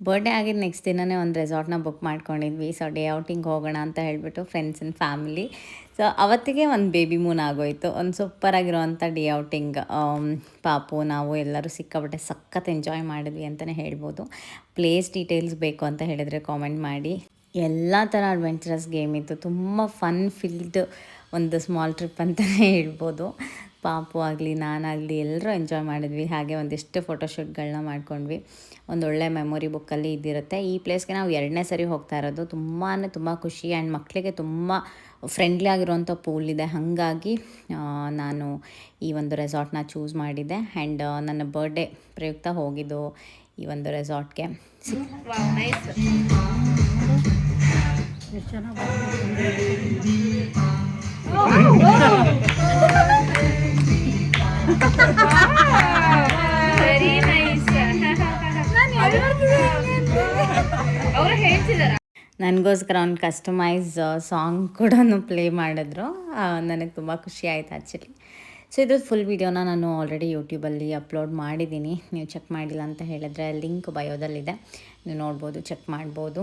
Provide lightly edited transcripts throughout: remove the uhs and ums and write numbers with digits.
Birthday ಆಗಿದ್ದು next ದಿನವೇ ಒಂದು ರೆಸಾರ್ಟ್ನ ಬುಕ್ ಮಾಡ್ಕೊಂಡಿದ್ವಿ. ಸೊ ಡೇ ಔಟಿಂಗ್ ಹೋಗೋಣ ಅಂತ ಹೇಳಿಬಿಟ್ಟು ಫ್ರೆಂಡ್ಸ್ ಆ್ಯಂಡ್ ಫ್ಯಾಮಿಲಿ. ಸೊ ಅವತ್ತಿಗೆ ಒಂದು ಬೇಬಿ ಮೂನ್ ಆಗೋಯಿತು. ಒಂದು ಸೂಪರಾಗಿರೋವಂಥ ಡೇ ಔಟಿಂಗ್. ಪಾಪು ನಾವು ಎಲ್ಲರೂ ಸಿಕ್ಕಾಪಟ್ಟೆ ಸಖತ್ ಎಂಜಾಯ್ ಮಾಡಿದ್ವಿ ಅಂತಲೇ ಹೇಳ್ಬೋದು. ಪ್ಲೇಸ್ ಡೀಟೇಲ್ಸ್ ಬೇಕು ಅಂತ ಹೇಳಿದರೆ ಕಾಮೆಂಟ್ ಮಾಡಿ. ಎಲ್ಲ ಥರ ಅಡ್ವೆಂಚರಸ್ ಗೇಮ್ ಇತ್ತು. ತುಂಬ ಫನ್ ಫಿಲ್ಡ್ ಒಂದು ಸ್ಮಾಲ್ ಟ್ರಿಪ್ ಅಂತಲೇ ಹೇಳ್ಬೋದು. ಪಾಪು ಆಗಲಿ ನಾನಾಗಲಿ ಎಲ್ಲರೂ ಎಂಜಾಯ್ ಮಾಡಿದ್ವಿ. ಹಾಗೆ ಒಂದಿಷ್ಟು ಫೋಟೋಶೂಟ್ಗಳನ್ನ ಮಾಡ್ಕೊಂಡ್ವಿ. ಒಂದೊಳ್ಳೆ ಮೆಮೊರಿ ಬುಕ್ಕಲ್ಲಿ ಇದ್ದಿರುತ್ತೆ. ಈ ಪ್ಲೇಸ್ಗೆ ನಾವು 2ನೇ ಸರಿ ಹೋಗ್ತಾ ಇರೋದು. ತುಂಬ ಖುಷಿ ಆ್ಯಂಡ್ ಮಕ್ಕಳಿಗೆ ತುಂಬ ಫ್ರೆಂಡ್ಲಿ ಆಗಿರೋಂಥ ಪೂಲ್ ಇದೆ. ಹಾಗಾಗಿ ನಾನು ಈ ಒಂದು ರೆಸಾರ್ಟ್ನ ಚೂಸ್ ಮಾಡಿದ್ದೆ. ಆ್ಯಂಡ್ ನನ್ನ ಬರ್ಡೇ ಪ್ರಯುಕ್ತ ಹೋಗಿದ್ದು ಈ ಒಂದು ರೆಸಾರ್ಟ್ಗೆ. ನನಗೋಸ್ಕರ ಒಂದು ಕಸ್ಟಮೈಸ್ ಸಾಂಗ್ ಕೂಡ ಪ್ಲೇ ಮಾಡಿದ್ರು. ನನಗೆ ತುಂಬ ಖುಷಿ ಆಯಿತು ಆ್ಯಕ್ಚುಲಿ. ಸೊ ಇದ್ರದ್ದು ಫುಲ್ ವೀಡಿಯೋನ ನಾನು ಆಲ್ರೆಡಿ ಯೂಟ್ಯೂಬಲ್ಲಿ ಅಪ್ಲೋಡ್ ಮಾಡಿದ್ದೀನಿ. ನೀವು ಚೆಕ್ ಮಾಡಿಲ್ಲ ಅಂತ ಹೇಳಿದ್ರೆ ಲಿಂಕ್ ಬಯೋದಲ್ಲಿದೆ, ನೀವು ನೋಡ್ಬೋದು, ಚೆಕ್ ಮಾಡ್ಬೋದು.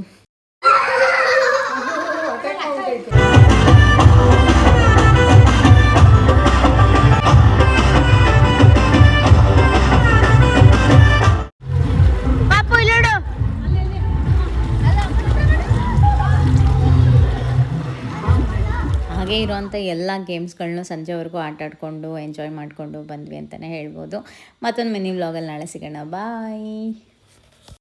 ಹಾಗೆ ಇರುವಂಥ ಎಲ್ಲ ಗೇಮ್ಸ್ಗಳನ್ನೂ ಸಂಜೆವರೆಗೂ ಆಟಾಡಿಕೊಂಡು ಎಂಜಾಯ್ ಮಾಡಿಕೊಂಡು ಬಂದ್ವಿ ಅಂತಲೇ ಹೇಳ್ಬೋದು. ಮತ್ತೊಂದು ಮಿನಿ ವ್ಲಾಗಲ್ಲಿ ನಾಳೆ ಸಿಗೋಣ. ಬಾಯ್.